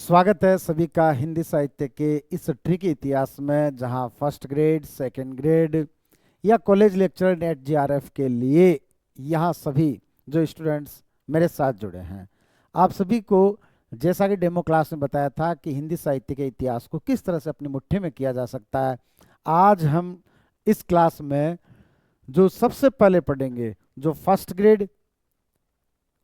स्वागत है सभी का हिंदी साहित्य के इस ट्रिकी इतिहास में, जहां फर्स्ट ग्रेड, सेकंड ग्रेड या कॉलेज लेक्चरर नेट जीआरएफ के लिए यहाँ सभी जो स्टूडेंट्स मेरे साथ जुड़े हैं, आप सभी को जैसा कि डेमो क्लास में बताया था कि हिंदी साहित्य के इतिहास को किस तरह से अपनी मुट्ठी में किया जा सकता है। आज हम इस क्लास में जो सबसे पहले पढ़ेंगे, जो फर्स्ट ग्रेड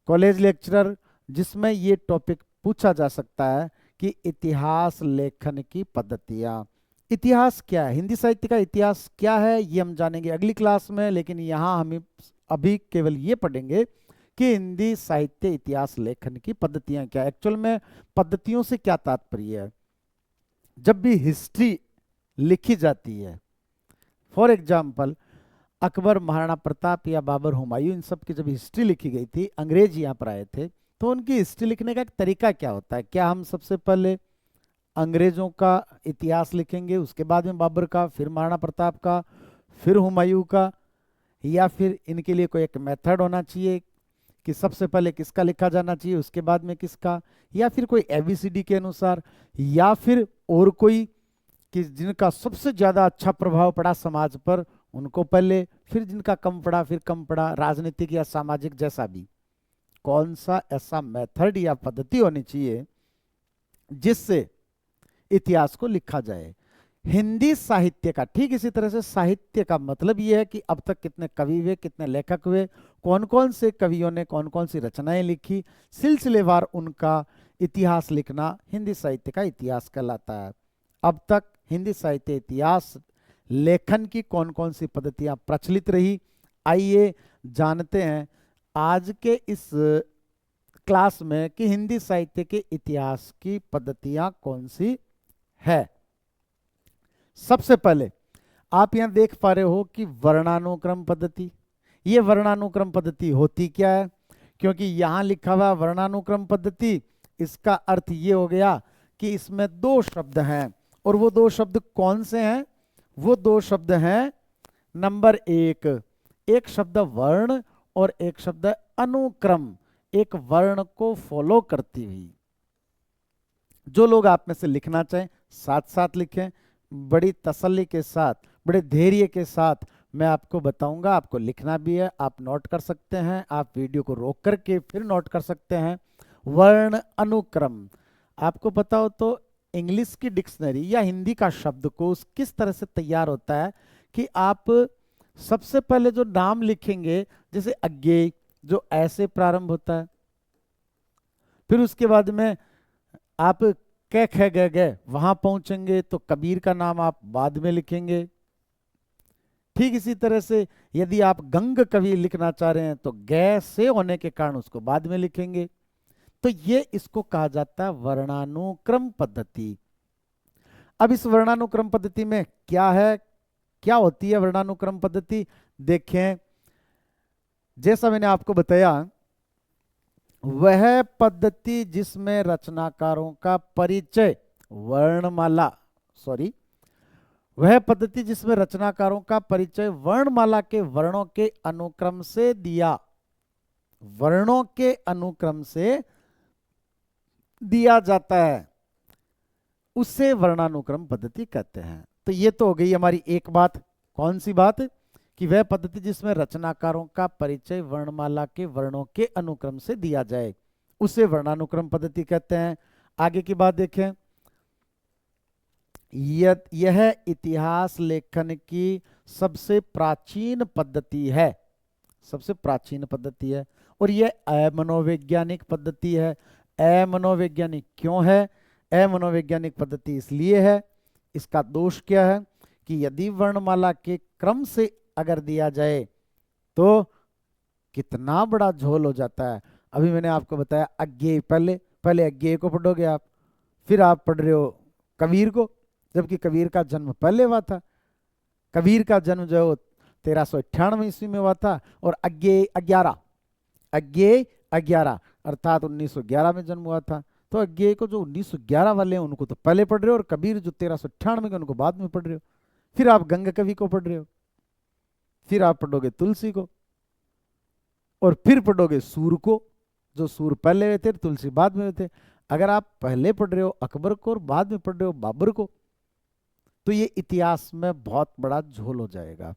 कॉलेज लेक्चरर, जिसमें ये टॉपिक पूछा जा सकता है कि इतिहास लेखन की पद्धतियां। इतिहास क्या है, हिंदी साहित्य का इतिहास क्या है, ये हम जानेंगे अगली क्लास में। लेकिन यहाँ हम अभी केवल ये पढ़ेंगे कि हिंदी साहित्य इतिहास लेखन की पद्धतियां क्या है। एक्चुअल में पद्धतियों से क्या तात्पर्य है। जब भी हिस्ट्री लिखी जाती है, फॉर एग्जाम्पल अकबर, महाराणा प्रताप या बाबर, हुमायूं, इन सब की जब हिस्ट्री लिखी गई थी, अंग्रेज यहाँ पर आए थे, तो उनकी हिस्ट्री लिखने का एक तरीका क्या होता है। क्या हम सबसे पहले अंग्रेजों का इतिहास लिखेंगे, उसके बाद में बाबर का, फिर महाराणा प्रताप का, फिर हुमायूं का, या फिर इनके लिए कोई एक मेथड होना चाहिए कि सबसे पहले किसका लिखा जाना चाहिए, उसके बाद में किसका, या फिर कोई एबीसीडी के अनुसार, या फिर और कोई कि जिनका सबसे ज्यादा अच्छा प्रभाव पड़ा समाज पर उनको पहले, फिर जिनका कम पड़ा फिर कम पड़ा, राजनीतिक या सामाजिक, जैसा भी कौन सा ऐसा मेथड या पद्धति होनी चाहिए जिससे इतिहास को लिखा जाए। हिंदी साहित्य का ठीक इसी तरह से साहित्य का मतलब यह है कि अब तक कितने कवि हुए, कितने लेखक हुए, कौन कौन से कवियों ने कौन कौन सी रचनाएं लिखी, सिलसिलेवार उनका इतिहास लिखना हिंदी साहित्य का इतिहास कहलाता है। अब तक हिंदी साहित्य इतिहास लेखन की कौन कौन सी पद्धतियां प्रचलित रही, आइए जानते हैं आज के इस क्लास में कि हिंदी साहित्य के इतिहास की पद्धतियां कौन सी है। सबसे पहले आप यहां देख पा रहे हो कि वर्णानुक्रम पद्धति। ये वर्णानुक्रम पद्धति होती क्या है, क्योंकि यहां लिखा हुआ वर्णानुक्रम पद्धति, इसका अर्थ ये हो गया कि इसमें दो शब्द हैं, और वो दो शब्द कौन से हैं, वो दो शब्द हैं नंबर एक शब्द वर्ण और एक शब्द अनुक्रम, एक वर्ण को फॉलो करती हुई। जो लोग आप में से लिखना चाहें साथ साथ लिखें, बड़ी तसल्ली के साथ, बड़े धैर्य के साथ मैं आपको बताऊंगा। आपको लिखना भी है, आप नोट कर सकते हैं, आप वीडियो को रोक करके फिर नोट कर सकते हैं। वर्ण अनुक्रम, आपको पता हो तो इंग्लिश की डिक्शनरी या हिंदी का शब्दकोश किस तरह से तैयार होता है कि आप सबसे पहले जो नाम लिखेंगे, जैसे अज्ञेय, जो ऐसे प्रारंभ होता है, फिर उसके बाद में आप कै ख ग गए वहां पहुंचेंगे तो कबीर का नाम आप बाद में लिखेंगे। ठीक इसी तरह से यदि आप गंग कवि लिखना चाह रहे हैं तो ग से होने के कारण उसको बाद में लिखेंगे। तो ये इसको कहा जाता है वर्णानुक्रम पद्धति। अब इस वर्णानुक्रम पद्धति में क्या है, क्या होती है वर्णानुक्रम पद्धति, देखें। जैसा मैंने आपको बताया, वह पद्धति जिसमें रचनाकारों का परिचय वर्णमाला, सॉरी, वह पद्धति जिसमें रचनाकारों का परिचय वर्णमाला के वर्णों के अनुक्रम से दिया, वर्णों के अनुक्रम से दिया जाता है, उसे वर्णानुक्रम पद्धति कहते हैं। तो ये तो हो गई हमारी एक बात। कौन सी बात, कि वह पद्धति जिसमें रचनाकारों का परिचय वर्णमाला के वर्णों के अनुक्रम से दिया जाए, उसे वर्णानुक्रम पद्धति कहते हैं। आगे की बात देखें, यह इतिहास लेखन की सबसे प्राचीन पद्धति है, सबसे प्राचीन पद्धति है, और यह अमनोवैज्ञानिक पद्धति है। अमनोवैज्ञानिक क्यों है, अमनोवैज्ञानिक पद्धति इसलिए है, इसका दोष क्या है कि यदि वर्णमाला के क्रम से अगर दिया जाए तो कितना बड़ा झोल हो जाता है। अभी मैंने आपको बताया अज्ञेय, पहले पहले अज्ञेय को पढ़ोगे आप, फिर आप पढ़ रहे हो कबीर को, जबकि कबीर का जन्म पहले हुआ था। कबीर का जन्म जो 1398 ईस्वी में हुआ था, और अज्ञेय 11, अज्ञेय 11 अर्थात 1911 में जन्म हुआ था। तो अज्ञेय को जो 1911 वाले हैं उनको तो पहले पढ़ रहे हो, और कबीर जो 1398 के उनको बाद में पढ़ रहे हो। फिर आप गंग कवि को पढ़ रहे हो, फिर आप पढ़ोगे तुलसी को, और फिर पढ़ोगे सूर को, जो सूर पहले हुए थे तुलसी बाद में हुए थे। अगर आप पहले पढ़ रहे हो अकबर को और बाद में पढ़ रहे हो बाबर को, तो ये इतिहास में बहुत बड़ा झोल हो जाएगा।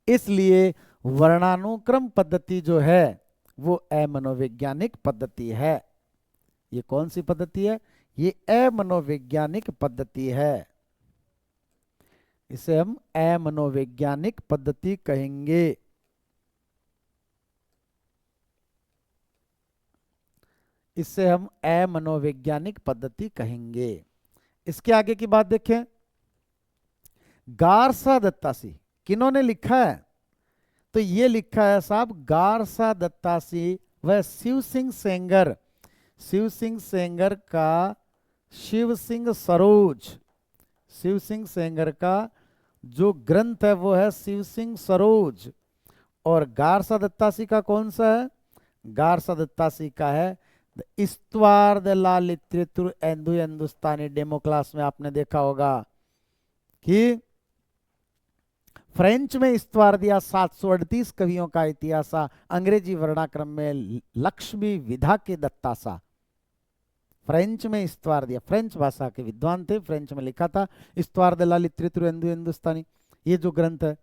इसलिए वर्णानुक्रम पद्धति जो है वो अमनोवैज्ञानिक पद्धति है। ये कौन सी पद्धति है? ये अमनोवैज्ञानिक पद्धति है। इसे हम अमनोवैज्ञानिक पद्धति कहेंगे। इससे हम अमनोवैज्ञानिक पद्धति कहेंगे। इसके आगे की बात देखें। गारसा दत्तासी किन्होंने लिखा है? तो ये लिखा है साहब गारसा दत्तासी वह शिव सिंह सेंगर, शिव सिंह सेंगर का शिव सिंह सरोज, शिव सिंह सेंगर का जो ग्रंथ है वो है शिव सिंह सरोज। और गारसा दत्तासी का कौन सा है? गारसा दत्तासी का है द इस्तवार द ला लिटरेचर एंदु हिंदुस्तानी डेमो क्लास में आपने देखा होगा कि फ्रेंच में इस्तवार दिया 738 कवियों का इतिहास, अंग्रेजी वर्णाक्रम में लक्ष्मी विधा के दत्तासा। फ्रेंच में इस्तवार दिया, फ्रेंच भाषा के विद्वान थे, फ्रेंच में लिखा था इस्तवार द ला लिटरेचर एंदु हिंदुस्तानी, ये जो ग्रंथ है।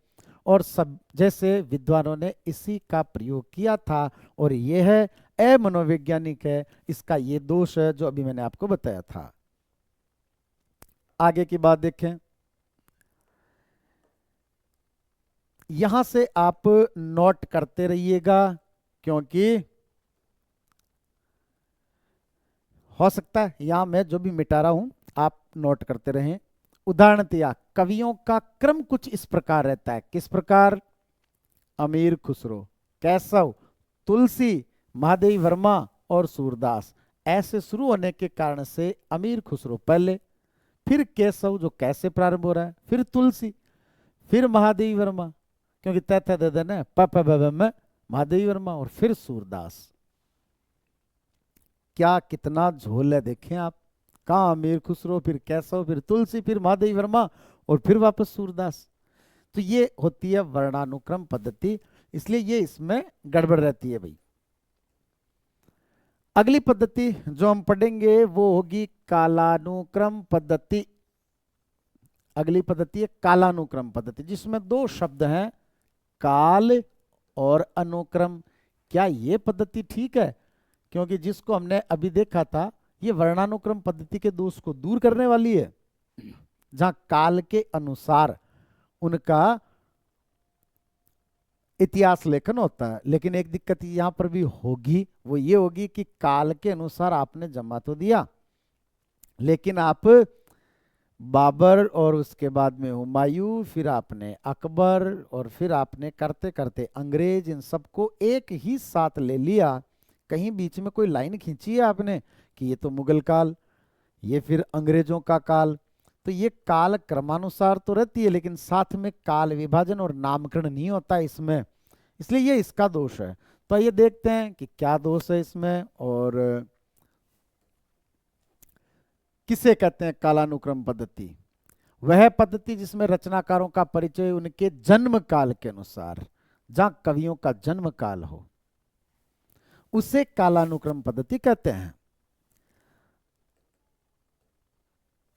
और सब जैसे विद्वानों ने इसी का प्रयोग किया था और यह है अमनोवैज्ञानिक है। इसका ये दोष है जो अभी मैंने आपको बताया था। आगे की बात देखें। यहां से आप नोट करते रहिएगा क्योंकि हो सकता है यहां मैं जो भी मिटा रहा हूं आप नोट करते रहें। उदाहरणतया कवियों का क्रम कुछ इस प्रकार रहता है। किस प्रकार? अमीर खुसरो, केशव, तुलसी, महादेवी वर्मा और सूरदास, ऐसे शुरू होने के कारण से अमीर खुसरो पहले, फिर केशव जो कैसे प्रारंभ हो रहा है, फिर तुलसी, फिर महादेवी वर्मा क्योंकि तय ददन है में महादेवी वर्मा, और फिर सूरदास। क्या कितना झोल है देखें आप। कहाँ अमीर खुसरो, फिर केशव, फिर तुलसी, फिर महादेवी वर्मा और फिर वापस सूरदास। तो ये होती है वर्णानुक्रम पद्धति, इसलिए ये इसमें गड़बड़ रहती है भाई। अगली पद्धति जो हम पढ़ेंगे वो होगी कालानुक्रम पद्धति। अगली पद्धति है कालानुक्रम पद्धति, जिसमें दो शब्द हैं, काल और अनुक्रम। क्या ये पद्धति ठीक है? क्योंकि जिसको हमने अभी देखा था ये वर्णानुक्रम पद्धति के दोष को दूर करने वाली है, जहां काल के अनुसार उनका इतिहास लेखन होता है। लेकिन एक दिक्कत यहां पर भी होगी, वो ये होगी कि काल के अनुसार आपने जमा तो दिया, लेकिन आप बाबर और उसके बाद में हुमायूं, फिर आपने अकबर और फिर आपने करते करते अंग्रेज, इन सबको एक ही साथ ले लिया। कहीं बीच में कोई लाइन खींची है आपने कि ये तो मुगल काल, ये फिर अंग्रेजों का काल। तो ये काल क्रमानुसार तो रहती है लेकिन साथ में काल विभाजन और नामकरण नहीं होता इसमें, इसलिए ये इसका दोष है। तो ये देखते हैं कि क्या दोष है इसमें और किसे कहते हैं कालानुक्रम पद्धति। वह पद्धति जिसमें रचनाकारों का परिचय उनके जन्म काल के अनुसार, जहां कवियों का जन्म काल हो, उसे कालानुक्रम पद्धति कहते हैं।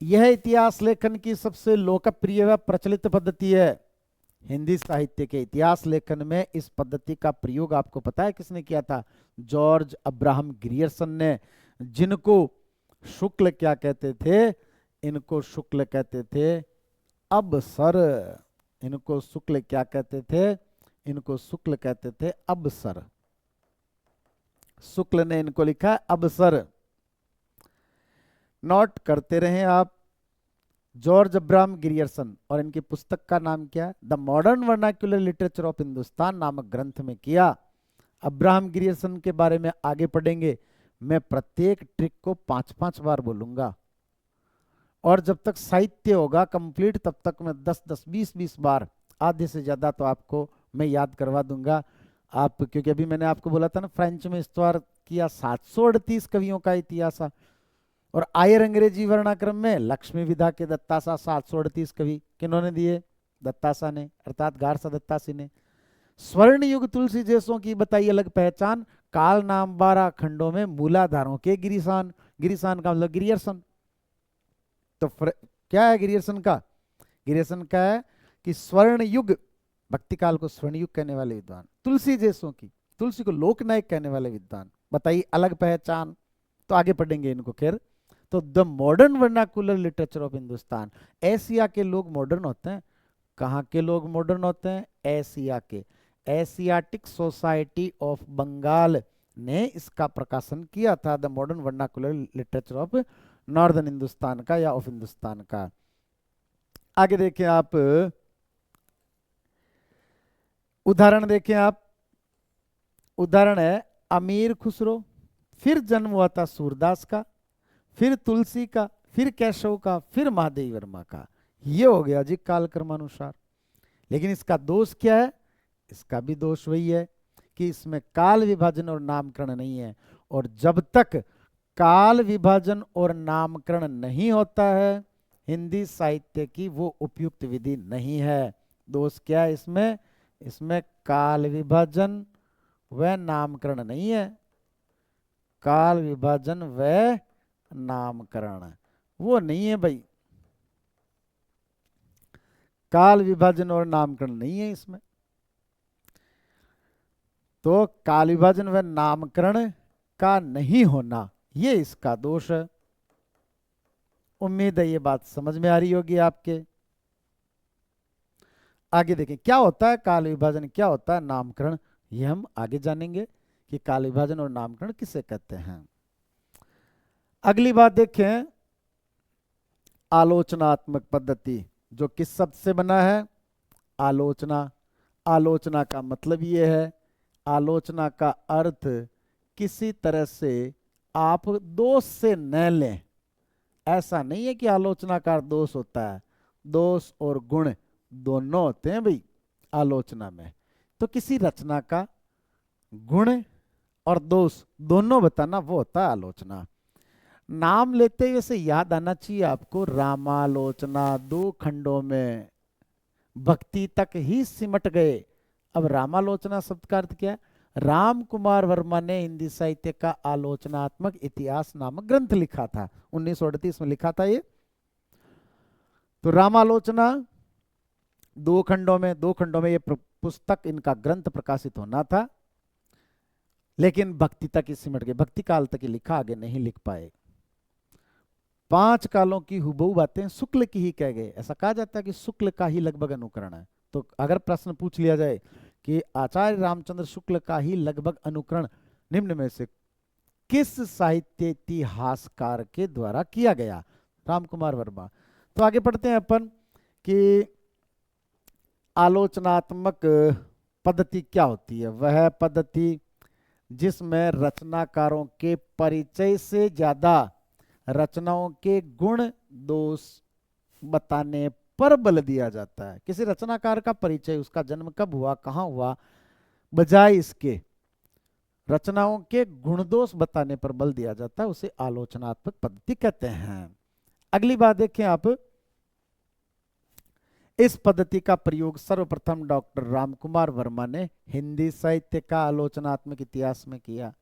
यह इतिहास लेखन की सबसे लोकप्रिय व प्रचलित पद्धति है। हिंदी साहित्य के इतिहास लेखन में इस पद्धति का प्रयोग आपको पता है किसने किया था? जॉर्ज अब्राहम ग्रियर्सन ने, जिनको शुक्ल क्या कहते थे? इनको शुक्ल कहते थे अबसर। इनको शुक्ल क्या कहते थे? इनको शुक्ल कहते थे अबसर। शुक्ल ने इनको लिखा अबसर। नोट करते रहें आप। जॉर्ज अब्राहम ग्रियर्सन, और इनकी पुस्तक का नाम क्या है? The modern vernacular literature of Hindustan नामक ग्रंथ में किया। अब्राहम ग्रियर्सन के बारे में आगे पढ़ेंगे। मैं प्रत्येक ट्रिक को 5-5 बार बोलूंगा और जब तक साहित्य होगा कंप्लीट तब तक मैं 10-10, 20-20 बार, आधे से ज्यादा तो आपको मैं याद करवा दूंगा। आप क्योंकि अभी मैंने आपको बोला था ना फ्रेंच में इस्तवार किया 738 कवियों का इतिहास, और आयर अंग्रेजी वर्णाक्रम में लक्ष्मी विधा के दत्तासा 738 कवि किन्होंने दिए? दत्तासा ने, अर्थात गारसा दत्तासी ने। स्वर्ण युग तुलसी जैसों की बताई अलग पहचान, काल नाम 12 खंडों में मूलाधारों के गिरिसान। गिरिशान का मतलब गिरियर्सन। तो क्या है गिरियर्सन का? गिरियर्सन का है कि स्वर्ण युग, भक्ति काल को स्वर्ण युग कहने वाले विद्वान। तुलसी जैसों की, तुलसी को लोकनायक कहने वाले विद्वान। बताइए अलग पहचान। तो आगे पढ़ेंगे इनको। खैर, तो the modern vernacular literature of Hindustan. Asia के लोग मॉडर्न होते हैं। कहाँ के लोग मॉडर्न होते हैं? एशिया के। एशियाटिक सोसाइटी ऑफ बंगाल ने इसका प्रकाशन किया था, the modern vernacular literature of northern Hindustan का या ऑफ हिंदुस्तान का। आगे देखें आप, उदाहरण देखें आप। उदाहरण है अमीर खुसरो, फिर जन्म हुआ था सूरदास का, फिर तुलसी का, फिर केशव का, फिर महादेवी वर्मा का। ये हो गया जी कालक्रमानुसार। लेकिन इसका दोष क्या है? इसका भी दोष वही है कि इसमें काल विभाजन और नामकरण नहीं है। और जब तक काल विभाजन और नामकरण नहीं होता है हिंदी साहित्य की, वो उपयुक्त विधि नहीं है। दोष क्या है इसमें? इसमें काल विभाजन व नामकरण नहीं है। काल विभाजन व नामकरण वो नहीं है भाई। काल विभाजन और नामकरण नहीं है इसमें। तो काल विभाजन व नामकरण का नहीं होना ये इसका दोष है। उम्मीद है ये बात समझ में आ रही होगी आपके। आगे देखें क्या होता है काल विभाजन, क्या होता है नामकरण, ये हम आगे जानेंगे कि काल विभाजन और नामकरण किसे कहते हैं। अगली बात देखें, आलोचनात्मक पद्धति, जो किस शब्द से बना है? आलोचना। आलोचना का मतलब ये है, आलोचना का अर्थ किसी तरह से आप दोष से न लें। ऐसा नहीं है कि आलोचना का दोष होता है। दोष और गुण दोनों होते हैं भाई आलोचना में। तो किसी रचना का गुण और दोष दोनों बताना वो होता है आलोचना। नाम लेते ही वैसे याद आना चाहिए आपको, रामालोचना 2 खंडों में भक्ति तक ही सिमट गए। अब रामालोचना शब्द का अर्थ क्या है? राम कुमार वर्मा ने हिंदी साहित्य का आलोचनात्मक इतिहास नामक ग्रंथ लिखा था, 1938 में लिखा था ये। तो रामालोचना 2 खंडों में, 2 खंडों में ये पुस्तक, इनका ग्रंथ प्रकाशित होना था, लेकिन भक्ति तक ही सिमट गए। भक्ति काल तक ही लिखा, आगे नहीं लिख पाए। 5 कालों की हुबहू बातें शुक्ल की ही कह गए। ऐसा कहा जाता है कि शुक्ल का ही लगभग अनुकरण है। तो अगर प्रश्न पूछ लिया जाए कि आचार्य रामचंद्र शुक्ल का ही लगभग अनुकरण निम्न में से किस साहित्य इतिहासकार के द्वारा किया गया? राम कुमार वर्मा। तो आगे पढ़ते हैं अपन कि आलोचनात्मक पद्धति क्या होती है। वह पद्धति जिसमें रचनाकारों के परिचय से ज्यादा रचनाओं के गुण दोष बताने पर बल दिया जाता है। किसी रचनाकार का परिचय, उसका जन्म कब हुआ, कहां हुआ, बजाय इसके रचनाओं के गुण दोष बताने पर बल दिया जाता है, उसे आलोचनात्मक पद्धति कहते हैं। अगली बात देखें आप, इस पद्धति का प्रयोग सर्वप्रथम डॉक्टर रामकुमार वर्मा ने हिंदी साहित्य का आलोचनात्मक इतिहास में किया।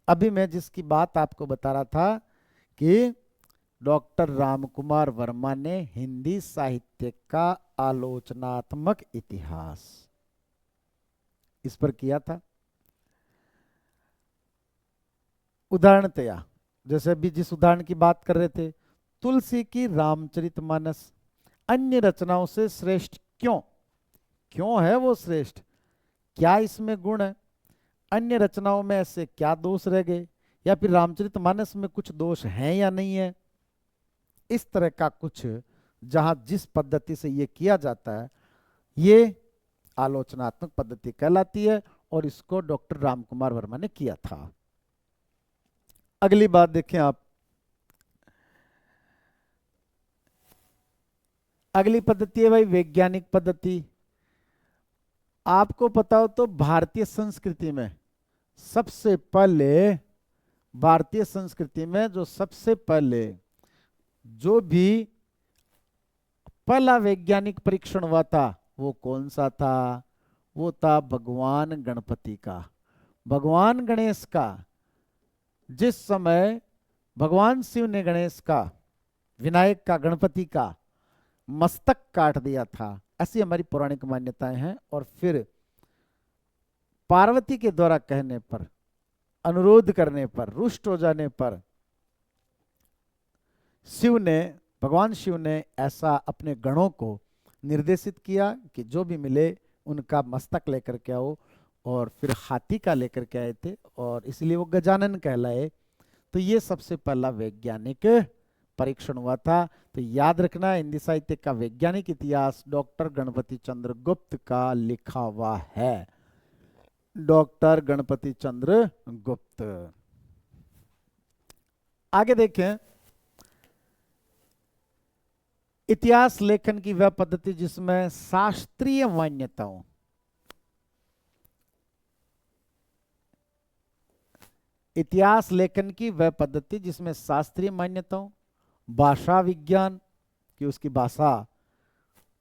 अभी मैं जिसकी बात आपको बता रहा था कि डॉक्टर रामकुमार वर्मा ने हिंदी साहित्य का आलोचनात्मक इतिहास इस पर किया था। उदाहरणतया जैसे अभी जिस उदाहरण की बात कर रहे थे, तुलसी की रामचरितमानस अन्य रचनाओं से श्रेष्ठ क्यों? क्यों है वो श्रेष्ठ? क्या इसमें गुण है? अन्य रचनाओं में ऐसे क्या दोष रह गए, या फिर रामचरितमानस में कुछ दोष हैं या नहीं है? इस तरह का कुछ जहां जिस पद्धति से ये किया जाता है, ये आलोचनात्मक पद्धति कहलाती है, और इसको डॉक्टर रामकुमार वर्मा ने किया था। अगली बात देखें आप, अगली पद्धति है भाई वैज्ञानिक पद्धति। आपको पता हो तो भारतीय संस्कृति में सबसे पहले, भारतीय संस्कृति में जो सबसे पहले जो भी पहला वैज्ञानिक परीक्षण हुआ था वो कौन सा था? वो था भगवान गणपति का, भगवान गणेश का। जिस समय भगवान शिव ने गणेश का, विनायक का, गणपति का मस्तक काट दिया था, ऐसी हमारी पौराणिक मान्यताएं हैं। और फिर पार्वती के द्वारा कहने पर, अनुरोध करने पर, रुष्ट हो जाने पर शिव ने, भगवान शिव ने ऐसा अपने गणों को निर्देशित किया कि जो भी मिले उनका मस्तक लेकर के आओ। और फिर हाथी का लेकर के आए थे और इसलिए वो गजानन कहलाए। तो ये सबसे पहला वैज्ञानिक परीक्षण हुआ था। तो याद रखना, हिंदी साहित्य का वैज्ञानिक इतिहास डॉक्टर गणपति चंद्र गुप्त का लिखा हुआ है। डॉक्टर गणपति चंद्र गुप्त। आगे देखें, इतिहास लेखन की वह पद्धति जिसमें शास्त्रीय मान्यताओं, इतिहास लेखन की वह पद्धति जिसमें शास्त्रीय मान्यताओं, भाषा विज्ञान की उसकी भाषा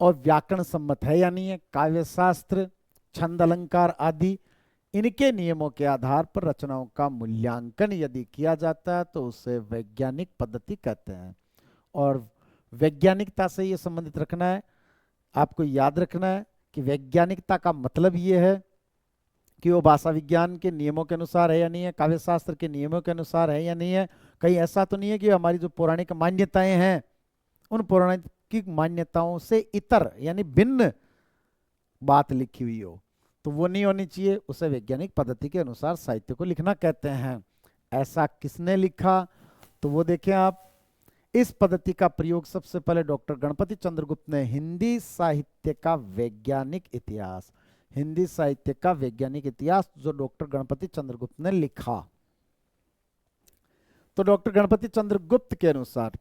और व्याकरण सम्मत है या नहीं है, काव्य शास्त्र, छंद अलंकार आदि, इनके नियमों के आधार पर रचनाओं का मूल्यांकन यदि किया जाता है तो उसे वैज्ञानिक पद्धति कहते हैं। और वैज्ञानिकता से ये संबंधित रखना है, आपको याद रखना है कि वैज्ञानिकता का मतलब ये है कि वो भाषा विज्ञान के नियमों के अनुसार है या नहीं है, काव्य शास्त्र के नियमों के अनुसार है या नहीं है। कहीं ऐसा तो नहीं है कि हमारी जो पौराणिक मान्यताएं हैं उन पौराणिक मान्यताओं से इतर यानी भिन्न बात लिखी हुई हो, तो वो नहीं होनी चाहिए। उसे वैज्ञानिक पद्धति के अनुसार साहित्य को लिखना कहते हैं। ऐसा किसने लिखा, तो वो देखें आप। इस पद्धति का प्रयोग सबसे पहले डॉक्टर गणपति चंद्रगुप्त ने हिंदी साहित्य का वैज्ञानिक इतिहास, हिंदी साहित्य का वैज्ञानिक इतिहास जो डॉक्टर गणपति चंद्रगुप्त ने लिखा। तो डॉक्टर गणपति चंद्रगुप्त के अनुसार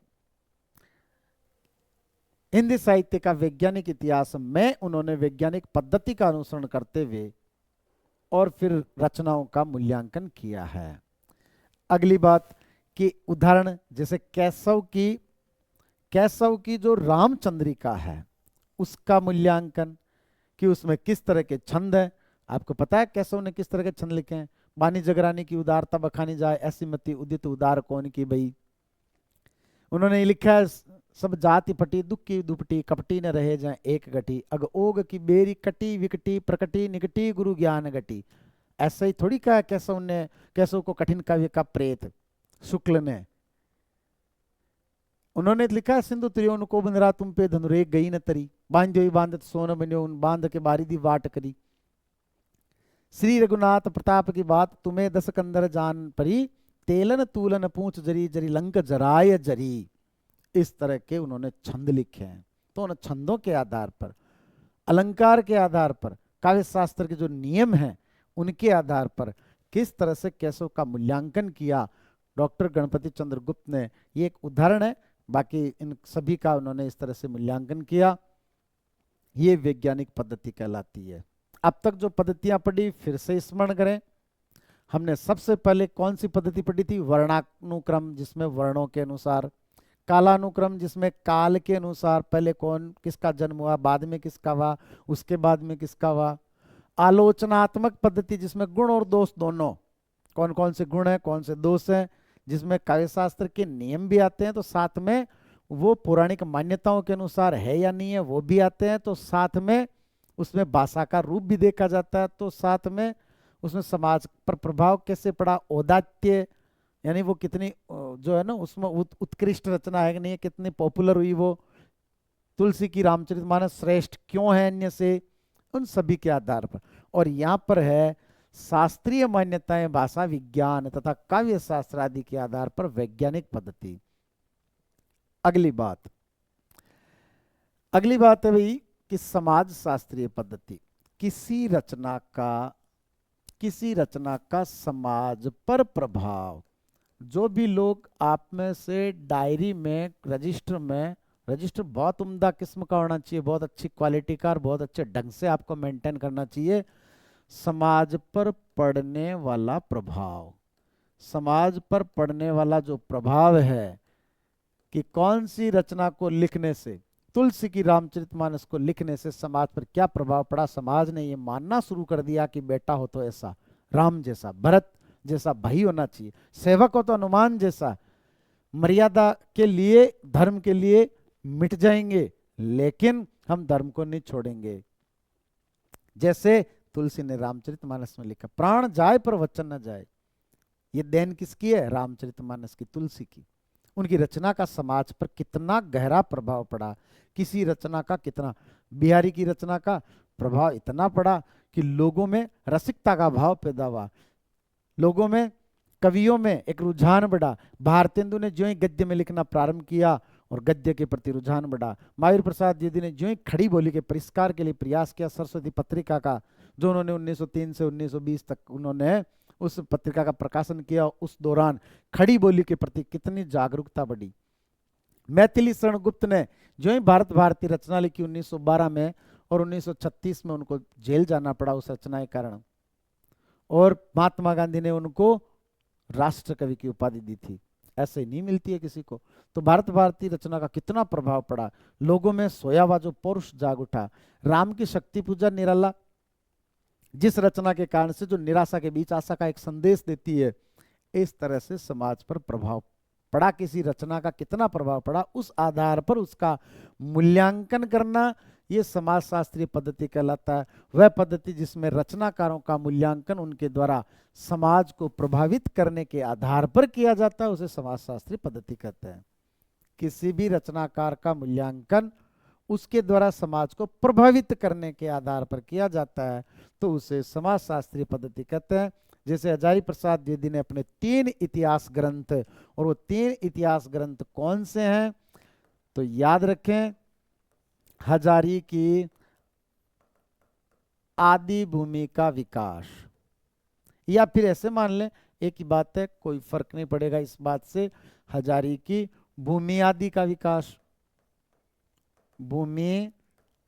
हिंदी साहित्य का वैज्ञानिक इतिहास में उन्होंने वैज्ञानिक पद्धति का अनुसरण करते हुए और फिर रचनाओं का मूल्यांकन किया है। अगली बात कि उदाहरण जैसे कैसव की जो रामचंद्रिका है उसका मूल्यांकन, कि उसमें किस तरह के छंद हैं। आपको पता है कैसव ने किस तरह के छंद लिखे हैं। बानी जगरानी की उदारता बखानी जाए, ऐसी मति उदित उदार कौन की भई। उन्होंने लिखा है, सब जाति पटी दुख की दुपटी, कपटी न रहे जाए एक गटी, अग ओग की बेरी कटी विकटी, प्रकटी निकटी गुरु ज्ञान गटी। ऐसा ही थोड़ी कहा कैसव को कठिन काव्य का प्रेत शुक्ल ने। उन्होंने लिखा है, सिंधु त्रियोन को बंदरा तुम पे धनुरेक गई न तरी, बांधो बांधत सोन बन्यो उन बांध के बारी दी वाट करी, श्री रघुनाथ प्रताप की बात तुम्हें दस कंदर जान परी, तेलन तूलन पूछ जरी जरी लंक जराय जरी। इस तरह के उन्होंने छंद लिखे हैं। तो उन छंदों के आधार पर, अलंकार के आधार पर, काव्य शास्त्र के जो नियम हैं उनके आधार पर किस तरह से कैसव का मूल्यांकन किया डॉक्टर गणपति चंद्रगुप्त ने, ये एक उदाहरण है। बाकी इन सभी का उन्होंने इस तरह से मूल्यांकन किया। ये वैज्ञानिक पद्धति कहलाती है। अब तक जो पद्धतियां पढ़ी फिर से स्मरण करें। हमने सबसे पहले कौन सी पद्धति पढ़ी थी? वर्णानुक्रम, जिसमें वर्णों के अनुसार, कालानुक्रम जिसमें काल के अनुसार पहले कौन किसका जन्म हुआ, बाद में किसका हुआ, उसके बाद में किसका हुआ। आलोचनात्मक पद्धति जिसमें गुण और दोष दोनों, कौन कौन से गुण है कौन से दोष है, जिसमें काव्य शास्त्र के नियम भी आते हैं तो साथ में वो पौराणिक मान्यताओं के अनुसार है या नहीं है वो भी आते हैं, तो साथ में उसमें भाषा का रूप भी देखा जाता है, तो साथ में उसमें समाज पर प्रभाव कैसे पड़ा, औदात्य यानी वो कितनी जो है ना उसमें उत्कृष्ट रचना है कि नहीं, कितनी पॉपुलर हुई वो, तुलसी की रामचरितमानस श्रेष्ठ क्यों है अन्य से, उन सभी के आधार पर। और यहाँ पर है शास्त्रीय मान्यताएं, भाषा विज्ञान तथा काव्य शास्त्र आदि के आधार पर वैज्ञानिक पद्धति। अगली बात है भाई कि समाज शास्त्रीय पद्धति, किसी रचना का समाज पर प्रभाव। जो भी लोग आप में से डायरी में, रजिस्टर बहुत उम्दा किस्म का होना चाहिए, बहुत अच्छी क्वालिटी का और बहुत अच्छे ढंग से आपको मेंटेन करना चाहिए। समाज पर पड़ने वाला प्रभाव, समाज पर पड़ने वाला जो प्रभाव है कि कौन सी रचना को लिखने से, तुलसी की रामचरितमानस को लिखने से समाज पर क्या प्रभाव पड़ा। समाज ने ये मानना शुरू कर दिया कि बेटा हो तो ऐसा राम जैसा, भरत जैसा भाई होना चाहिए, सेवक हो तो हनुमान जैसा, मर्यादा के लिए, धर्म के लिए मिट जाएंगे, लेकिन हम धर्म को नहीं छोड़ेंगे। जैसे तुलसी ने रामचरितमानस में लिखा, प्राण जाए पर वचन न जाए। ये देन किसकी है? रामचरितमानस की, तुलसी की। उनकी रचना का समाज पर कितना गहरा प्रभाव पड़ा, किसी रचना का कितना, बिहारी की रचना का प्रभाव इतना पड़ा कि लोगों में रसिकता का भाव पैदा हुआ, लोगों में, कवियों में एक रुझान बढ़ा। भारतेंदु ने जो ही गद्य में लिखना प्रारंभ किया और गद्य के प्रति रुझान बढ़ा। महावीर प्रसाद द्विवेदी ने जो ही खड़ी बोली के परिष्कार के लिए प्रयास किया, सरस्वती पत्रिका का जो उन्होंने 1903 से 1920 तक उन्होंने उस पत्रिका का प्रकाशन किया, उस दौरान खड़ी बोली के प्रति कितनी जागरूकता बढ़ी। मैथिली शरण गुप्त ने जो ही भारत भारती रचना लिखी 1912 में, और 1936 में उनको जेल जाना पड़ा उस रचना के कारण, और महात्मा गांधी ने उनको राष्ट्र कवि की उपाधि दी थी। ऐसे नहीं मिलती है किसी को। तो भारत भारती रचना का कितना प्रभाव पड़ा, लोगों में सोया हुआ जो पौरुष जाग उठा। राम की शक्ति पूजा निराला, जिस रचना के कारण से जो निराशा के बीच आशा का एक संदेश देती है, इस तरह से समाज पर प्रभाव पड़ा। किसी रचना का कितना प्रभाव पड़ा, उस आधार पर उसका मूल्यांकन करना, ये समाजशास्त्रीय पद्धति कहलाता है। वह पद्धति जिसमें रचनाकारों का मूल्यांकन उनके द्वारा समाज को प्रभावित करने के आधार पर किया जाता है, उसे समाजशास्त्रीय पद्धति कहते हैं। किसी भी रचनाकार का मूल्यांकन उसके द्वारा समाज को प्रभावित करने के आधार पर किया जाता है, तो उसे समाजशास्त्रीय पद्धति कहते हैं। जैसे हजारी प्रसाद द्विवेदी ने अपने 3 इतिहास ग्रंथ, और वो 3 इतिहास ग्रंथ कौन से हैं, तो याद रखें, हजारी की आदि भूमि का विकास, या फिर ऐसे मान लें, एक ही बात है, कोई फर्क नहीं पड़ेगा इस बात से, हजारी की भूमि आदि का विकास, भूमि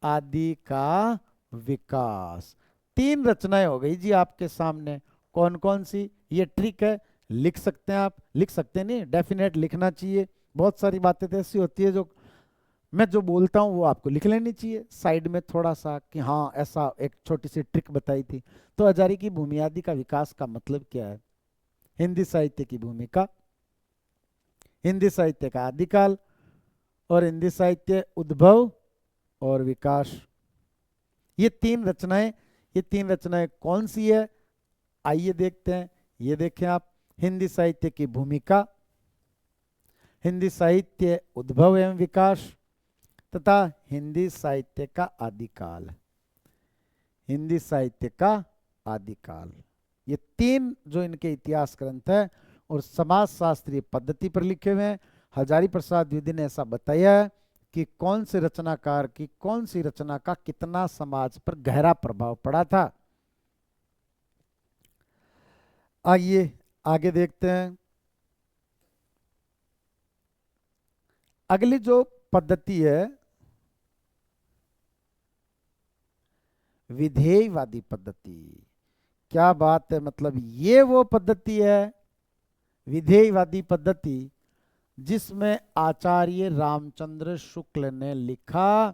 आदि का विकास। 3 रचनाएं हो गई जी आपके सामने। कौन कौन सी? ये ट्रिक है, लिख सकते हैं आप, लिख सकते नहीं, डेफिनेट लिखना चाहिए। बहुत सारी बातें तो ऐसी होती है जो मैं जो बोलता हूँ वो आपको लिख लेनी चाहिए साइड में थोड़ा सा, कि हाँ ऐसा एक छोटी सी ट्रिक बताई थी। तो हजारी की भूमि आदि का विकास का मतलब क्या है? हिंदी साहित्य की भूमिका, हिंदी साहित्य का आदिकाल, और हिंदी साहित्य उद्भव और विकास। ये 3 रचनाएं, ये 3 रचनाएं कौन सी है? आइए देखते हैं। ये देखें आप, हिंदी साहित्य की भूमिका, हिंदी साहित्य उद्भव एवं विकास, तथा हिंदी साहित्य का आदिकाल, हिंदी साहित्य का आदिकाल। ये 3 जो इनके इतिहास ग्रंथ है और समाजशास्त्रीय पद्धति पर लिखे हुए हैं। हजारी प्रसाद द्विवेदी ने ऐसा बताया है कि कौन से रचनाकार की कौन सी रचना का कितना समाज पर गहरा प्रभाव पड़ा था। आइए आगे देखते हैं। अगली जो पद्धति है, विधेयवादी पद्धति। क्या बात है, मतलब ये वो पद्धति है, विधेयवादी पद्धति, जिसमें आचार्य रामचंद्र शुक्ल ने लिखा,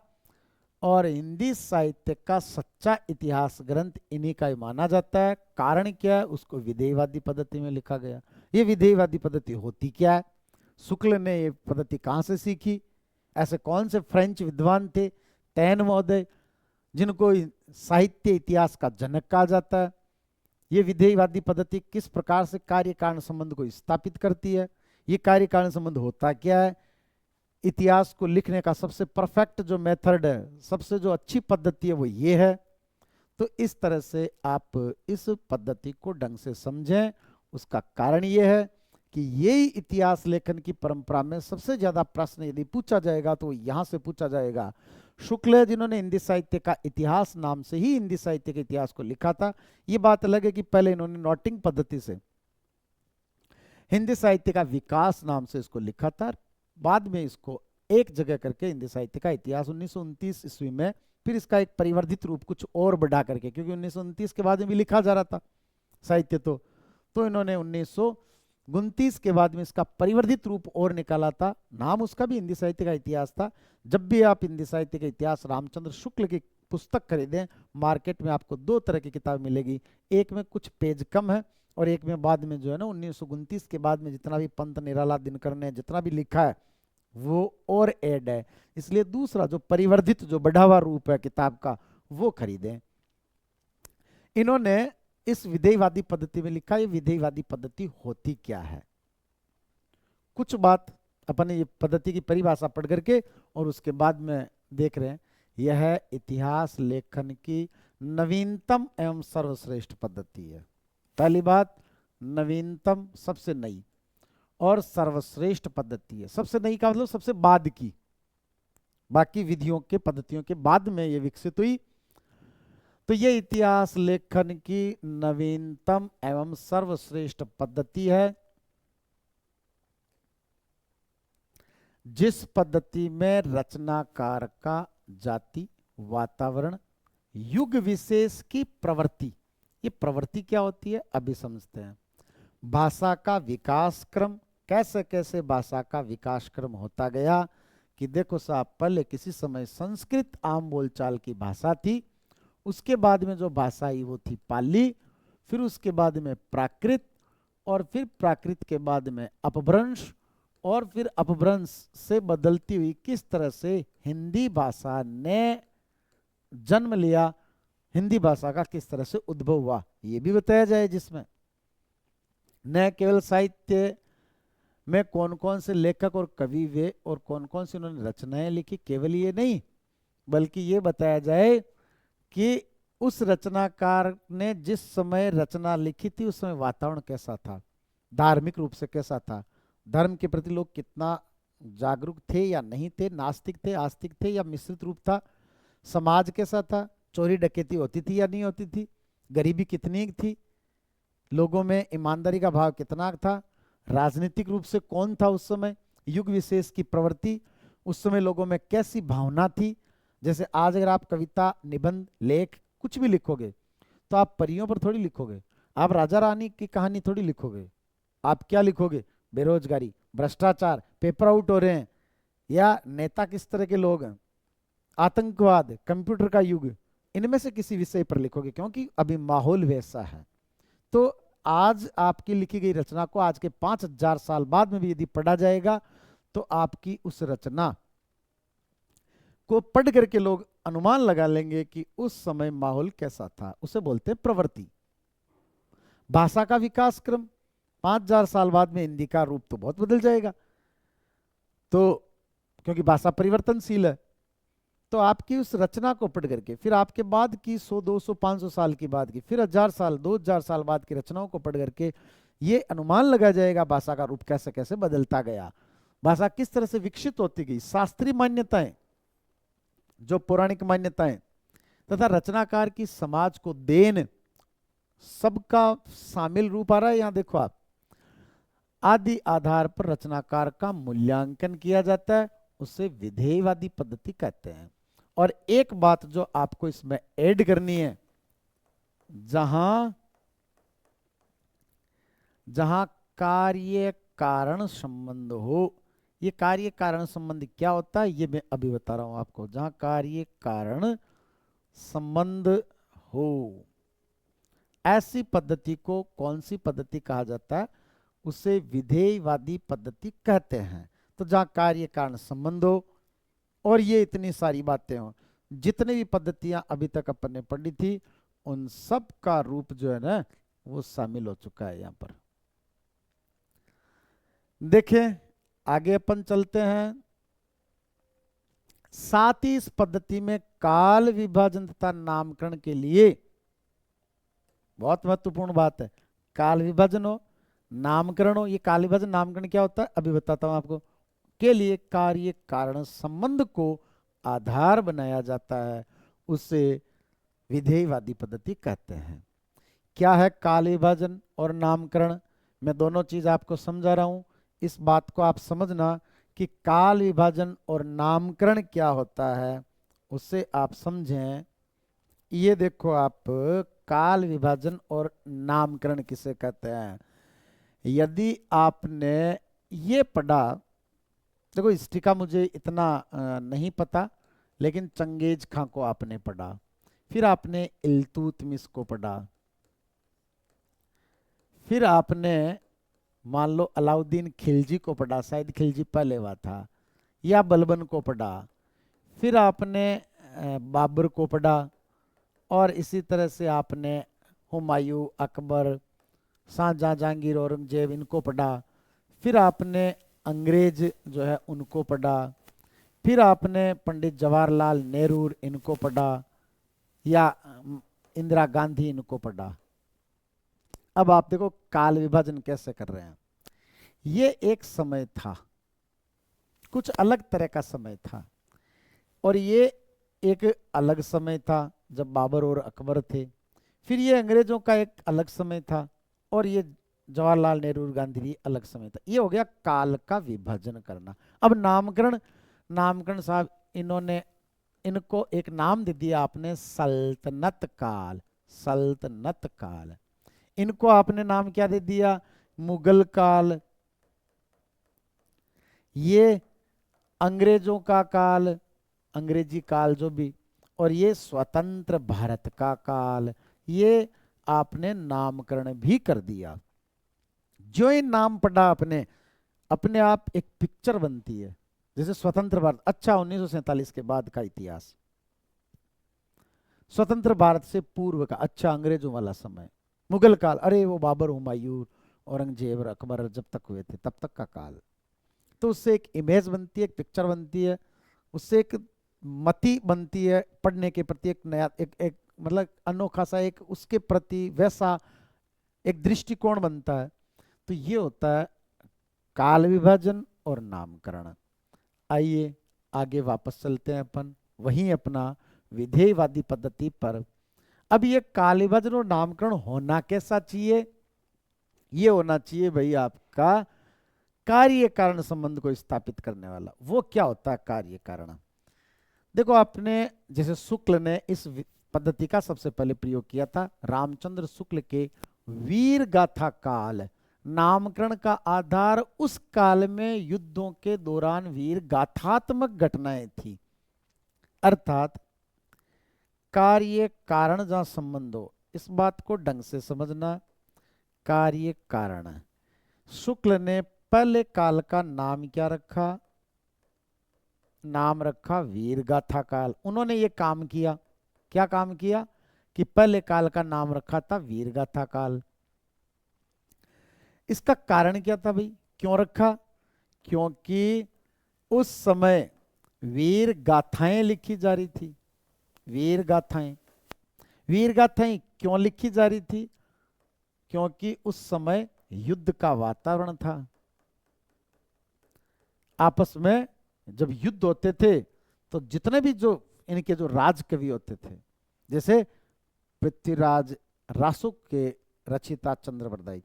और हिंदी साहित्य का सच्चा इतिहास ग्रंथ इन्हीं का ही माना जाता है। कारण क्या है? उसको विधेयवादी पद्धति में लिखा गया। ये विधेयवादी पद्धति होती क्या है? शुक्ल ने ये पद्धति कहाँ से सीखी? ऐसे कौन से फ्रेंच विद्वान थे, टैन महोदय, जिनको साहित्य इतिहास का जनक कहा जाता है? ये विधेयवादी पद्धति किस प्रकार से कार्य कारण संबंध को स्थापित करती है? ये कार्य कारण संबंध होता क्या है? इतिहास को लिखने का सबसे परफेक्ट जो मेथड है, सबसे जो अच्छी पद्धति है, वो ये है। तो इस तरह से आप इस पद्धति को ढंग से समझें। उसका कारण ये है कि यही इतिहास लेखन की परंपरा में सबसे ज्यादा प्रश्न यदि पूछा जाएगा तो यहां से पूछा जाएगा। शुक्ल है जिन्होंने हिंदी साहित्य का इतिहास नाम से ही हिंदी साहित्य के इतिहास को लिखा था। ये बात अलग है कि पहले इन्होंने नोटिंग पद्धति से हिंदी साहित्य का विकास नाम से इसको लिखा था, बाद में इसको एक जगह करके हिंदी साहित्य का इतिहास 1929 ईस्वी में, फिर इसका एक परिवर्धित रूप कुछ और बढ़ा करके, क्योंकि 1929 के बाद में भी लिखा जा रहा था साहित्य, तो इन्होंने 1929 के बाद में इसका परिवर्धित रूप और निकाला था। नाम उसका भी हिंदी साहित्य का इतिहास था। जब भी आप हिंदी साहित्य का इतिहास रामचंद्र शुक्ल की पुस्तक खरीदें, मार्केट में आपको 2 तरह की किताब मिलेगी। एक में कुछ पेज कम है और एक में बाद में जो है ना 1929 के बाद में जितना भी पंत निराला दिनकर ने जितना भी लिखा है वो और ऐड है, इसलिए दूसरा जो परिवर्धित जो बढ़ा हुआ रूप है किताब का वो खरीदें। इन्होंने इस विधेयवादी पद्धति में लिखा, ये विधेयवादी पद्धति होती क्या है। कुछ बात अपने ये पद्धति की परिभाषा पढ़ करके और उसके बाद में देख रहे हैं। यह इतिहास लेखन की नवीनतम एवं सर्वश्रेष्ठ पद्धति है। पहली बात, नवीनतम सबसे नई और सर्वश्रेष्ठ पद्धति है। सबसे नई का मतलब सबसे बाद की, बाकी विधियों के पद्धतियों के बाद में ये विकसित हुई। तो ये इतिहास लेखन की नवीनतम एवं सर्वश्रेष्ठ पद्धति है, जिस पद्धति में रचनाकार का जाति, वातावरण, युग विशेष की प्रवृत्ति, ये प्रवृत्ति क्या होती है अभी समझते हैं। भाषा का विकास क्रम, कैसे कैसे भाषा का विकास क्रम होता गया कि देखो साहब, पहले किसी समय संस्कृत आम बोलचाल की भाषा थी, उसके बाद में जो भाषा आई वो थी पाली, फिर उसके बाद में प्राकृत, और फिर प्राकृत के बाद में अपभ्रंश, और फिर अपभ्रंश से बदलती हुई किस तरह से हिंदी भाषा ने जन्म लिया, हिंदी भाषा का किस तरह से उद्भव हुआ ये भी बताया जाए, जिसमें न केवल साहित्य में कौन कौन से लेखक और कवि वे और कौन कौन सी उन्होंने रचनाएं लिखी, केवल ये नहीं बल्कि ये बताया जाए कि उस रचनाकार ने जिस समय रचना लिखी थी उस समय वातावरण कैसा था, धार्मिक रूप से कैसा था, धर्म के प्रति लोग कितना जागरूक थे या नहीं थे, नास्तिक थे, आस्तिक थे या मिश्रित रूप था, समाज कैसा था, चोरी डकैती होती थी या नहीं होती थी, गरीबी कितनी थी, लोगों में ईमानदारी का भाव कितना था, राजनीतिक रूप से कौन था उस समय, युग विशेष की प्रवृत्ति, उस समय लोगों में कैसी भावना थी। जैसे आज अगर आप कविता, निबंध, लेख कुछ भी लिखोगे तो आप परियों पर थोड़ी लिखोगे, आप राजा रानी की कहानी थोड़ी लिखोगे, आप क्या लिखोगे, बेरोजगारी, भ्रष्टाचार, पेपर आउट हो रहे हैं, या नेता किस तरह के लोग हैं, आतंकवाद, कंप्यूटर का युग, इनमें से किसी विषय पर लिखोगे, क्योंकि अभी माहौल वैसा है। तो आज आपकी लिखी गई रचना को आज के 5000 साल बाद में भी यदि पढ़ा जाएगा तो आपकी उस रचना को पढ़ करके लोग अनुमान लगा लेंगे कि उस समय माहौल कैसा था, उसे बोलते हैं प्रवृत्ति। भाषा का विकास क्रम, 5000 साल बाद में हिंदी का रूप तो बहुत बदल जाएगा, तो क्योंकि भाषा परिवर्तनशील है, तो आपकी उस रचना को पढ़ करके फिर आपके बाद की 100, 200, 500 साल की बाद की, फिर 1000 साल, 2000 साल बाद की रचनाओं को पढ़ करके ये अनुमान लगा जाएगा भाषा का रूप कैसे कैसे बदलता गया, भाषा किस तरह से विकसित होती गई, शास्त्रीय मान्यताएं, जो पौराणिक मान्यताएं तथा रचनाकार की समाज को देन, सबका शामिल रूप आ रहा है। यहां देखो आप, आदि आधार पर रचनाकार का मूल्यांकन किया जाता है, उसे विधेयवादी पद्धति कहते हैं। और एक बात जो आपको इसमें ऐड करनी है, जहां जहां कार्य कारण संबंध हो, ये कार्य कारण संबंध क्या होता है ये मैं अभी बता रहा हूं आपको। जहां कार्य कारण संबंध हो, ऐसी पद्धति को कौन सी पद्धति कहा जाता है, उसे विधेयवादी पद्धति कहते हैं। तो जहां कार्य कारण संबंध हो और ये इतनी सारी बातें हो, जितनी भी पद्धतियां अभी तक अपन ने पढ़ी थी उन सब का रूप जो है ना वो शामिल हो चुका है यहां पर। देखें आगे अपन चलते हैं। साथ ही इस पद्धति में काल विभाजन तथा नामकरण के लिए बहुत महत्वपूर्ण बात है, काल विभाजन हो, नामकरण हो। ये काल विभाजन नामकरण क्या होता है अभी बताता हूं आपको। के लिए कार्य कारण संबंध को आधार बनाया जाता है, उसे विधेयवादी पद्धति कहते हैं। क्या है काल विभाजन और नामकरण, मैं दोनों चीज आपको समझा रहा हूं, इस बात को आप समझना कि काल विभाजन और नामकरण क्या होता है, उससे आप समझें। ये देखो आप, काल विभाजन और नामकरण किसे कहते हैं। यदि आपने ये पढ़ा, देखो हिस्ट्री का मुझे इतना नहीं पता, लेकिन चंगेज खां को आपने पढ़ा, फिर आपने इल्तुतमिश को पढ़ा, फिर आपने मान लो अलाउद्दीन खिलजी को पढ़ा, शायद खिलजी पहले हुआ था, या बलबन को पढ़ा। फिर आपने बाबर को पढ़ा, और इसी तरह से आपने हुमायूं, अकबर, शाहजहां, जहांगीर, औरंगजेब, इनको पढ़ा। फिर आपने अंग्रेज जो है उनको पढ़ा। फिर आपने पंडित जवाहरलाल नेहरू इनको पढ़ा, या इंदिरा गांधी इनको पढ़ा। अब आप देखो काल विभाजन कैसे कर रहे हैं। ये एक समय था, कुछ अलग तरह का समय था, और ये एक अलग समय था जब बाबर और अकबर थे। फिर ये अंग्रेजों का एक अलग समय था, और ये जवाहरलाल नेहरू, गांधी अलग समय था। ये हो गया काल का विभाजन करना। अब नामकरण, नामकरण साहब इन्होंने इनको एक नाम दे दिया आपने, सल्तनत काल। सल्तनत काल, इनको आपने नाम क्या दे दिया, मुगल काल। ये अंग्रेजों का काल, अंग्रेजी काल जो भी, और ये स्वतंत्र भारत का काल। ये आपने नामकरण भी कर दिया। जो ही नाम पढ़ा आपने, अपने आप एक पिक्चर बनती है। जैसे स्वतंत्र भारत, अच्छा 1947 के बाद का इतिहास, स्वतंत्र भारत से पूर्व का, अच्छा अंग्रेजों वाला समय, मुगल काल, अरे वो बाबर, हुमायूं, औरंगजेब और अकबर जब तक हुए थे तब तक का काल। तो उससे एक इमेज बनती है, एक पिक्चर बनती है, उससे एक मति बनती है पढ़ने के प्रति, एक नया एक मतलब अनोखा सा एक उसके प्रति वैसा एक दृष्टिकोण बनता है। तो ये होता है काल विभाजन और नामकरण। आइए आगे वापस चलते हैं अपन वहीं अपना विधेयवादी पद्धति पर। अब ये काल विभाजन और नामकरण होना कैसा चाहिए, ये होना चाहिए भाई आपका कार्य कारण संबंध को स्थापित करने वाला। वो क्या होता है कार्य कारण? देखो आपने, जैसे शुक्ल ने इस पद्धति का सबसे पहले प्रयोग किया था, रामचंद्र शुक्ल के वीर गाथा काल। नामकरण का आधार उस काल में युद्धों के दौरान वीर गाथात्मक घटनाएं थी, अर्थात कार्य कारण जहां संबंध हो, इस बात को ढंग से समझना। कार्य कारण, शुक्ल ने पहले काल का नाम क्या रखा, नाम रखा वीर गाथा काल। उन्होंने ये काम किया, क्या काम किया कि पहले काल का नाम रखा था वीर गाथा काल। इसका कारण क्या था भाई, क्यों रखा? क्योंकि उस समय वीर गाथाएं लिखी जा रही थी। वीर गाथाएं, वीर गाथाएं क्यों लिखी जा रही थी? क्योंकि उस समय युद्ध का वातावरण था। आपस में जब युद्ध होते थे तो जितने भी जो इनके जो राजकवि होते थे, जैसे पृथ्वीराज रासुक के रचिता चंद्रवरदाई,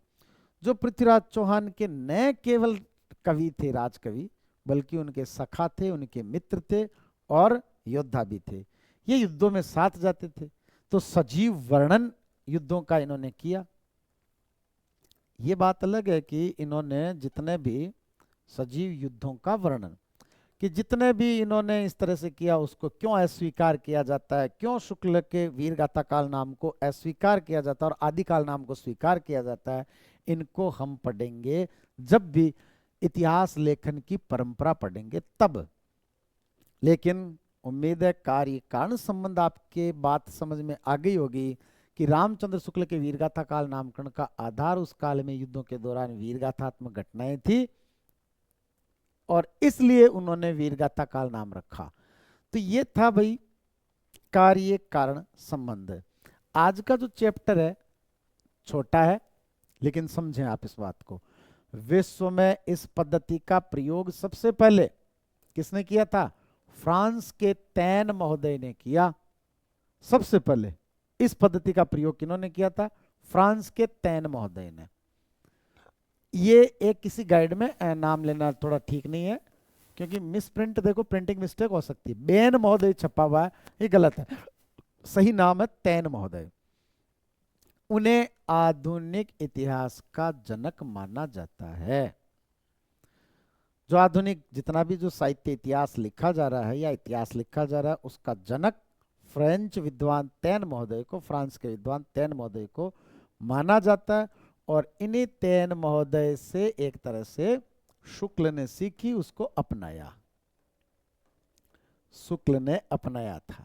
जो पृथ्वीराज चौहान के न केवल कवि थे, राजकवि, बल्कि उनके सखा थे, उनके मित्र थे और योद्धा भी थे। ये युद्धों में साथ जाते थे, तो सजीव वर्णन युद्धों का इन्होंने किया। ये बात अलग है कि इन्होंने जितने भी सजीव युद्धों का वर्णन, कि जितने भी इन्होंने इस तरह से किया, उसको क्यों अस्वीकार किया जाता है, क्यों शुक्ल के वीर गाथा काल नाम को अस्वीकार किया जाता है और आदिकाल नाम को स्वीकार किया जाता है, इनको हम पढ़ेंगे जब भी इतिहास लेखन की परंपरा पढ़ेंगे तब। लेकिन उम्मीद है कार्य कारण संबंध आपके बात समझ में आ गई होगी कि रामचंद्र शुक्ल के वीरगाथा काल नामकरण का आधार उस काल में युद्धों के दौरान वीरगाथात्मक घटनाएं थी, और इसलिए उन्होंने वीरगाथा काल नाम रखा। तो ये था भाई कार्य कारण संबंध। आज का जो चैप्टर है छोटा है, लेकिन समझें आप इस बात को। विश्व में इस पद्धति का प्रयोग सबसे पहले किसने किया था? फ्रांस के तैन महोदय ने किया। सबसे पहले इस पद्धति का प्रयोग किन्होंने किया था? फ्रांस के तैन महोदय ने। ये एक किसी गाइड में नाम लेना थोड़ा ठीक नहीं है, क्योंकि मिस प्रिंट, देखो प्रिंटिंग मिस्टेक हो सकती है। बेन महोदय छपा हुआ है, ये गलत है, सही नाम है तैन महोदय। उन्हें आधुनिक इतिहास का जनक माना जाता है। जो आधुनिक जितना भी जो साहित्य इतिहास लिखा जा रहा है या इतिहास लिखा जा रहा है, उसका जनक फ्रेंच विद्वान तैन महोदय को, फ्रांस के विद्वान तैन महोदय को माना जाता है। और इन्हीं तेन महोदय से एक तरह से शुक्ल ने सीखी, उसको अपनाया, शुक्ल ने अपनाया था।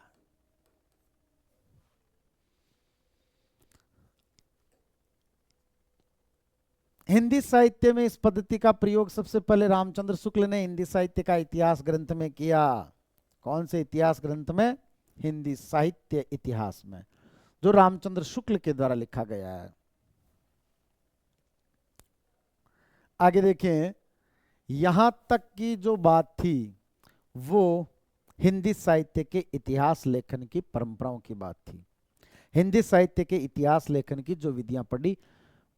हिंदी साहित्य में इस पद्धति का प्रयोग सबसे पहले रामचंद्र शुक्ल ने हिंदी साहित्य का इतिहास ग्रंथ में किया। कौन से इतिहास ग्रंथ में? हिंदी साहित्य इतिहास में, जो रामचंद्र शुक्ल के द्वारा लिखा गया है। आगे देखें, यहां तक की जो बात थी वो हिंदी साहित्य के इतिहास लेखन की परंपराओं की बात थी। हिंदी साहित्य के इतिहास लेखन की जो विधियां पढ़ी,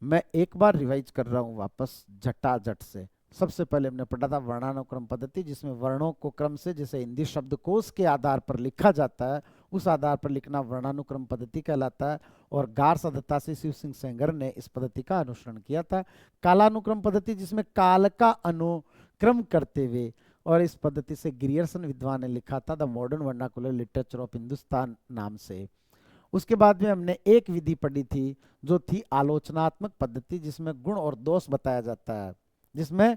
मैं एक बार रिवाइज कर रहा हूं वापस झटाझट से। सबसे पहले हमने पढ़ा था वर्णानुक्रम पद्धति, जिसमें वर्णों को क्रम से जैसे हिंदी शब्दकोश के आधार पर लिखा जाता है, उस आधार पर लिखना वर्णानुक्रम पद्धति कहलाता है। और गार सदत्ता से शिव सिंह सेंगर ने इस पद्धति का अनुसरण किया था। कालानुक्रम पद्धति, जिसमें काल का अनुक्रम करते हुए, और इस पद्धति से ग्रियर्सन विद्वान ने लिखा था the modern vernacular literature of Hindustan नाम से। उसके बाद में हमने एक विधि पढ़ी थी जो थी आलोचनात्मक पद्धति, जिसमें गुण और दोष बताया जाता है, जिसमें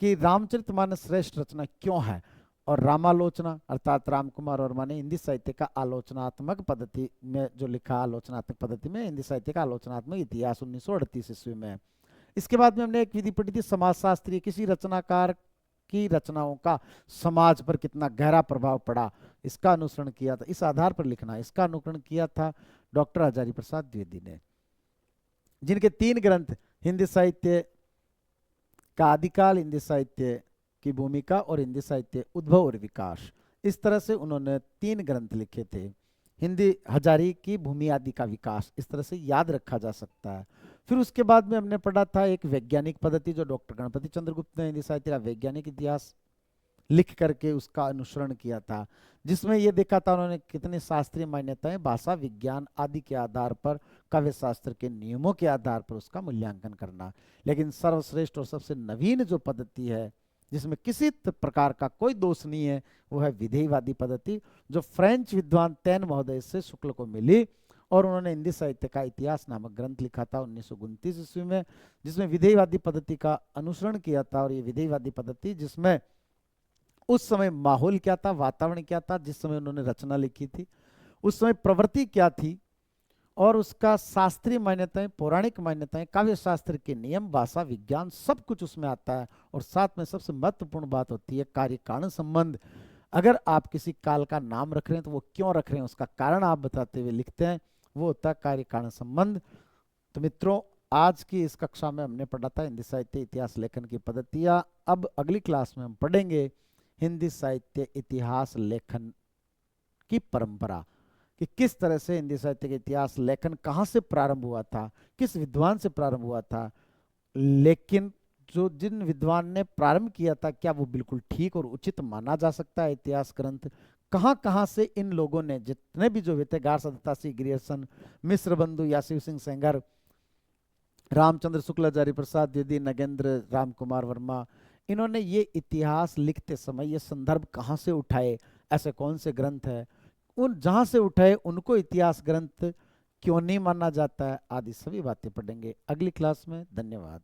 कि रामचरितमानस श्रेष्ठ रचना क्यों है। और रामालोचना अर्थात रामकुमार वर्मा ने हिंदी साहित्य का आलोचनात्मक पद्धति में जो लिखा, आलोचनात्मक पद्धति में हिंदी साहित्य का आलोचनात्मक इतिहास 1938 ईस्वी में। इसके बाद में हमने एक विधि पढ़ी थी समाजशास्त्रीय, किसी रचनाकार की रचनाओं का समाज पर कितना गहरा प्रभाव पड़ा, इसका अनुसरण किया था, इस आधार पर लिखना, इसका अनुकरण किया था डॉक्टर हजारी प्रसाद द्विवेदी ने, जिनके 3 ग्रंथ हिंदी साहित्य का आदिकाल, हिंदी साहित्य की भूमिका और हिंदी साहित्य उद्भव और विकास, इस तरह से उन्होंने 3 ग्रंथ लिखे थे। हिंदी हजारी की भूमि आदि का विकास, इस तरह से याद रखा जा सकता है। फिर उसके बाद में हमने पढ़ा था एक वैज्ञानिक पद्धति, जो डॉक्टर गणपति चंद्र गुप्त ने हिंदी साहित्य का वैज्ञानिक इतिहास लिख करके उसका अनुसरण किया था, जिसमें यह देखा था उन्होंने कितनी शास्त्रीय मान्यताएं भाषा विज्ञान आदि के आधार पर, काव्य शास्त्र के नियमों के आधार पर उसका मूल्यांकन करना। लेकिन सर्वश्रेष्ठ और सबसे नवीन जो पद्धति है, जिसमें किसी प्रकार का कोई दोष नहीं है, वो है विधेयवादी पद्धति, जो फ्रेंच विद्वान तैन महोदय से शुक्ल को मिली। और उन्होंने हिंदी साहित्य का इतिहास नामक ग्रंथ लिखा था 1929 ईस्वी में, जिसमें विधेयवादी पद्धति का अनुसरण किया था। और ये विधेयवादी पद्धति, जिसमें उस समय माहौल क्या था, वातावरण क्या था, जिस समय उन्होंने रचना लिखी थी, उस समय प्रवृत्ति क्या थी, और उसका शास्त्रीय मान्यताएं, पौराणिक मान्यताएं, काव्य शास्त्र के नियम, भाषा विज्ञान, सब कुछ उसमें आता है। और साथ में सबसे महत्वपूर्ण बात होती है कार्य कारण संबंध। अगर आप किसी काल का नाम रख रहे हैं तो वो क्यों रख रहे हैं, उसका कारण आप बताते हुए लिखते हैं, वो होता है कार्य कारण संबंध। तो मित्रों, आज की इस कक्षा में हमने पढ़ा था हिंदी साहित्य इतिहास लेखन की पद्धतियां। अब अगली क्लास में हम पढ़ेंगे हिंदी साहित्य इतिहास लेखन की परंपरा, कि किस तरह से हिंदी साहित्य के इतिहास लेखन कहाँ से प्रारंभ हुआ था, किस विद्वान से प्रारंभ हुआ था, लेकिन जो जिन विद्वान ने प्रारंभ किया था, क्या वो बिल्कुल ठीक और उचित माना जा सकता है इतिहास ग्रंथ, कहाँ कहाँ से इन लोगों ने, जितने भी जो थे, गार सदत्ता सिंह, ग्रियर्सन, मिश्र बंधु या शिव सिंह सेंगर, रामचंद्र शुक्ल, हजारी प्रसाद द्विवेदी, नगेंद्र राम कुमार वर्मा, इन्होंने ये इतिहास लिखते समय ये संदर्भ कहाँ से उठाए, ऐसे कौन से ग्रंथ है, उन जहां से उठाए उनको इतिहास ग्रंथ क्यों नहीं माना जाता है, आदि सभी बातें पढ़ेंगे अगली क्लास में। धन्यवाद।